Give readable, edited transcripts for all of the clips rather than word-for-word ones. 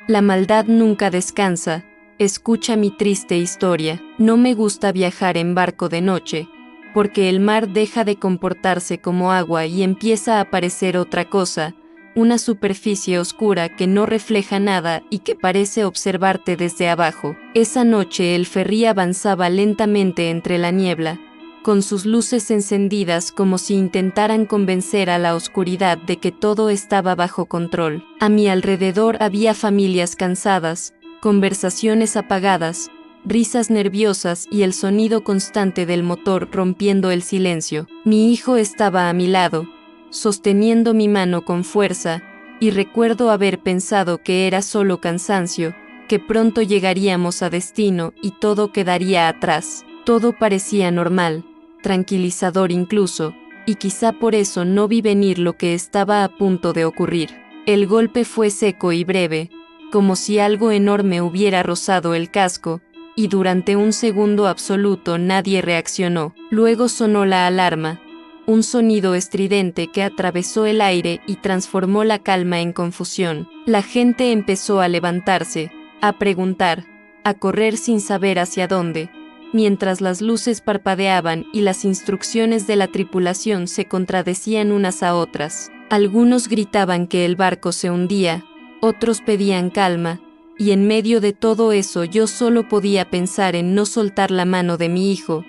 La maldad nunca descansa, escucha mi triste historia. No me gusta viajar en barco de noche, porque el mar deja de comportarse como agua y empieza a parecer otra cosa, una superficie oscura que no refleja nada y que parece observarte desde abajo. Esa noche el ferry avanzaba lentamente entre la niebla, con sus luces encendidas como si intentaran convencer a la oscuridad de que todo estaba bajo control. A mi alrededor había familias cansadas, conversaciones apagadas, risas nerviosas y el sonido constante del motor rompiendo el silencio. Mi hijo estaba a mi lado, sosteniendo mi mano con fuerza, y recuerdo haber pensado que era solo cansancio, que pronto llegaríamos a destino y todo quedaría atrás. Todo parecía normal, tranquilizador incluso, y quizá por eso no vi venir lo que estaba a punto de ocurrir. El golpe fue seco y breve, como si algo enorme hubiera rozado el casco, y durante un segundo absoluto nadie reaccionó. Luego sonó la alarma, un sonido estridente que atravesó el aire y transformó la calma en confusión. La gente empezó a levantarse, a preguntar, a correr sin saber hacia dónde, mientras las luces parpadeaban y las instrucciones de la tripulación se contradecían unas a otras. Algunos gritaban que el barco se hundía, otros pedían calma, y en medio de todo eso yo solo podía pensar en no soltar la mano de mi hijo,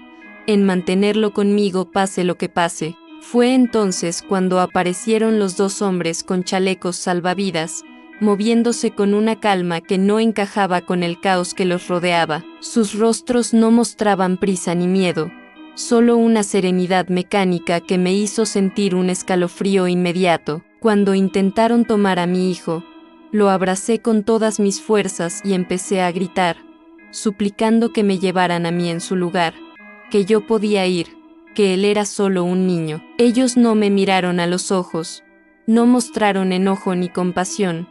en mantenerlo conmigo pase lo que pase. Fue entonces cuando aparecieron los dos hombres con chalecos salvavidas, moviéndose con una calma que no encajaba con el caos que los rodeaba. Sus rostros no mostraban prisa ni miedo, solo una serenidad mecánica que me hizo sentir un escalofrío inmediato. Cuando intentaron tomar a mi hijo, lo abracé con todas mis fuerzas y empecé a gritar, suplicando que me llevaran a mí en su lugar, que yo podía ir, que él era solo un niño. Ellos no me miraron a los ojos, no mostraron enojo ni compasión,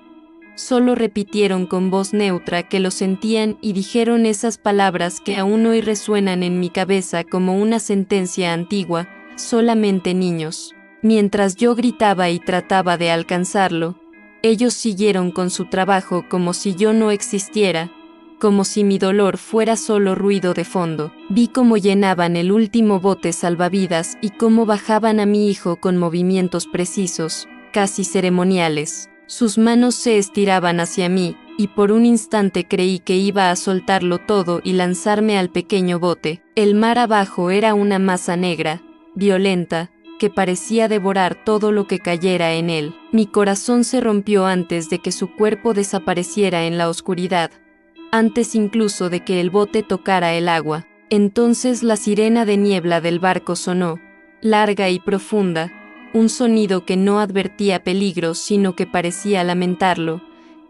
solo repitieron con voz neutra que lo sentían y dijeron esas palabras que aún hoy resuenan en mi cabeza como una sentencia antigua: solamente niños. Mientras yo gritaba y trataba de alcanzarlo, ellos siguieron con su trabajo como si yo no existiera, como si mi dolor fuera solo ruido de fondo. Vi cómo llenaban el último bote salvavidas y cómo bajaban a mi hijo con movimientos precisos, casi ceremoniales. Sus manos se estiraban hacia mí, y por un instante creí que iba a soltarlo todo y lanzarme al pequeño bote. El mar abajo era una masa negra, violenta, que parecía devorar todo lo que cayera en él. Mi corazón se rompió antes de que su cuerpo desapareciera en la oscuridad, antes incluso de que el bote tocara el agua. Entonces la sirena de niebla del barco sonó, larga y profunda, un sonido que no advertía peligro sino que parecía lamentarlo,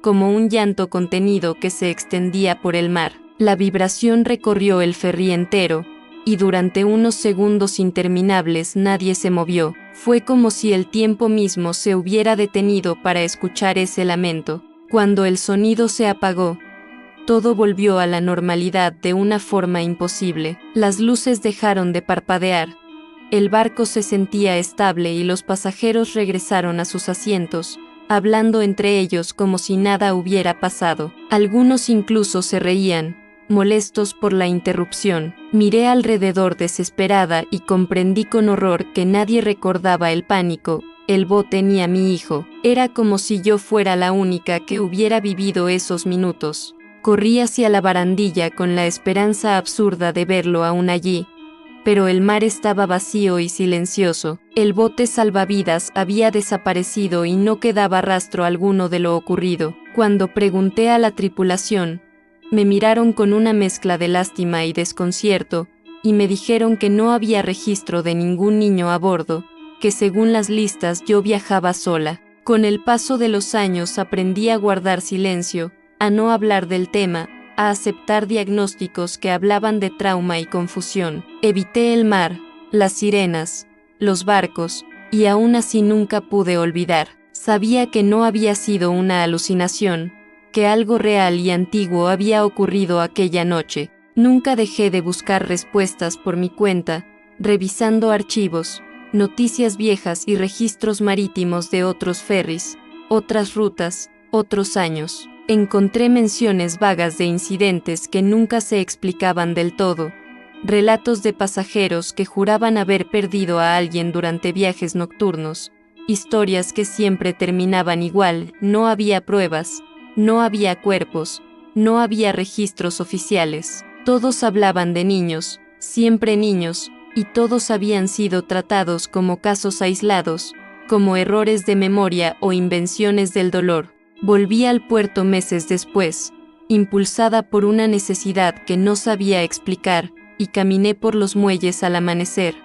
como un llanto contenido que se extendía por el mar. La vibración recorrió el ferry entero, y durante unos segundos interminables nadie se movió. Fue como si el tiempo mismo se hubiera detenido para escuchar ese lamento. Cuando el sonido se apagó, todo volvió a la normalidad de una forma imposible. Las luces dejaron de parpadear, el barco se sentía estable y los pasajeros regresaron a sus asientos, hablando entre ellos como si nada hubiera pasado. Algunos incluso se reían, molestos por la interrupción. Miré alrededor desesperada y comprendí con horror que nadie recordaba el pánico, el bote ni a mi hijo. Era como si yo fuera la única que hubiera vivido esos minutos. Corrí hacia la barandilla con la esperanza absurda de verlo aún allí, pero el mar estaba vacío y silencioso. El bote salvavidas había desaparecido y no quedaba rastro alguno de lo ocurrido. Cuando pregunté a la tripulación, me miraron con una mezcla de lástima y desconcierto, y me dijeron que no había registro de ningún niño a bordo, que según las listas yo viajaba sola. Con el paso de los años aprendí a guardar silencio, a no hablar del tema, a aceptar diagnósticos que hablaban de trauma y confusión. Evité el mar, las sirenas, los barcos, y aún así nunca pude olvidar. Sabía que no había sido una alucinación, que algo real y antiguo había ocurrido aquella noche. Nunca dejé de buscar respuestas por mi cuenta, revisando archivos, noticias viejas y registros marítimos de otros ferries, otras rutas, otros años. Encontré menciones vagas de incidentes que nunca se explicaban del todo, relatos de pasajeros que juraban haber perdido a alguien durante viajes nocturnos, historias que siempre terminaban igual: no había pruebas, no había cuerpos, no había registros oficiales. Todos hablaban de niños, siempre niños, y todos habían sido tratados como casos aislados, como errores de memoria o invenciones del dolor. Volví al puerto meses después, impulsada por una necesidad que no sabía explicar, y caminé por los muelles al amanecer,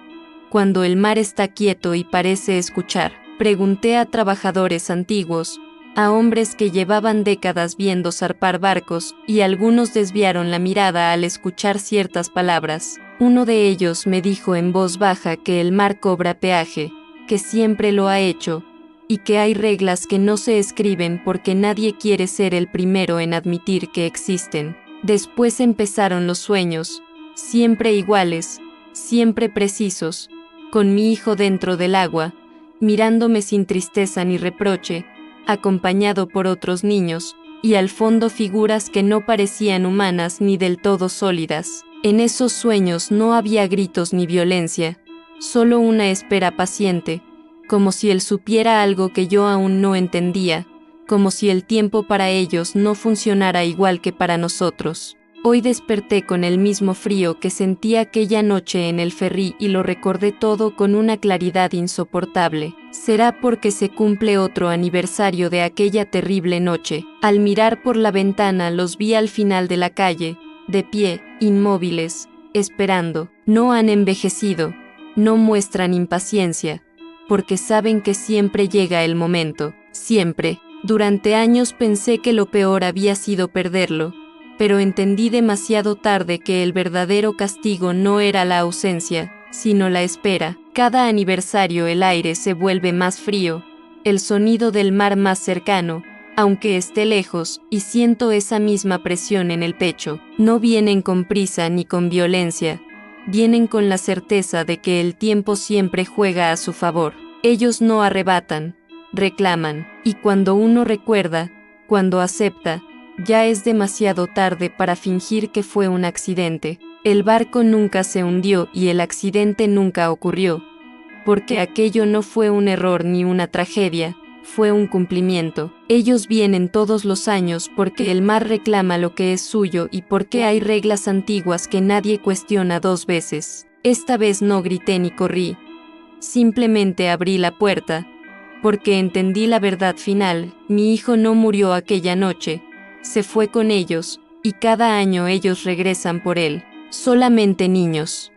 cuando el mar está quieto y parece escuchar. Pregunté a trabajadores antiguos, a hombres que llevaban décadas viendo zarpar barcos, y algunos desviaron la mirada al escuchar ciertas palabras. Uno de ellos me dijo en voz baja que el mar cobra peaje, que siempre lo ha hecho, y que hay reglas que no se escriben porque nadie quiere ser el primero en admitir que existen. Después empezaron los sueños, siempre iguales, siempre precisos, con mi hijo dentro del agua, mirándome sin tristeza ni reproche, acompañado por otros niños, y al fondo figuras que no parecían humanas ni del todo sólidas. En esos sueños no había gritos ni violencia, solo una espera paciente, como si él supiera algo que yo aún no entendía, como si el tiempo para ellos no funcionara igual que para nosotros. Hoy desperté con el mismo frío que sentí aquella noche en el ferry y lo recordé todo con una claridad insoportable. Será porque se cumple otro aniversario de aquella terrible noche. Al mirar por la ventana los vi al final de la calle, de pie, inmóviles, esperando. No han envejecido, no muestran impaciencia, porque saben que siempre llega el momento, siempre. Durante años pensé que lo peor había sido perderlo, pero entendí demasiado tarde que el verdadero castigo no era la ausencia, sino la espera. Cada aniversario el aire se vuelve más frío, el sonido del mar más cercano, aunque esté lejos, y siento esa misma presión en el pecho. No vienen con prisa ni con violencia, vienen con la certeza de que el tiempo siempre juega a su favor. Ellos no arrebatan, reclaman, y cuando uno recuerda, cuando acepta, ya es demasiado tarde para fingir que fue un accidente. El barco nunca se hundió y el accidente nunca ocurrió, porque aquello no fue un error ni una tragedia, fue un cumplimiento. Ellos vienen todos los años porque el mar reclama lo que es suyo y porque hay reglas antiguas que nadie cuestiona dos veces. Esta vez no grité ni corrí, simplemente abrí la puerta, porque entendí la verdad final: mi hijo no murió aquella noche, se fue con ellos, y cada año ellos regresan por él. Solamente niños.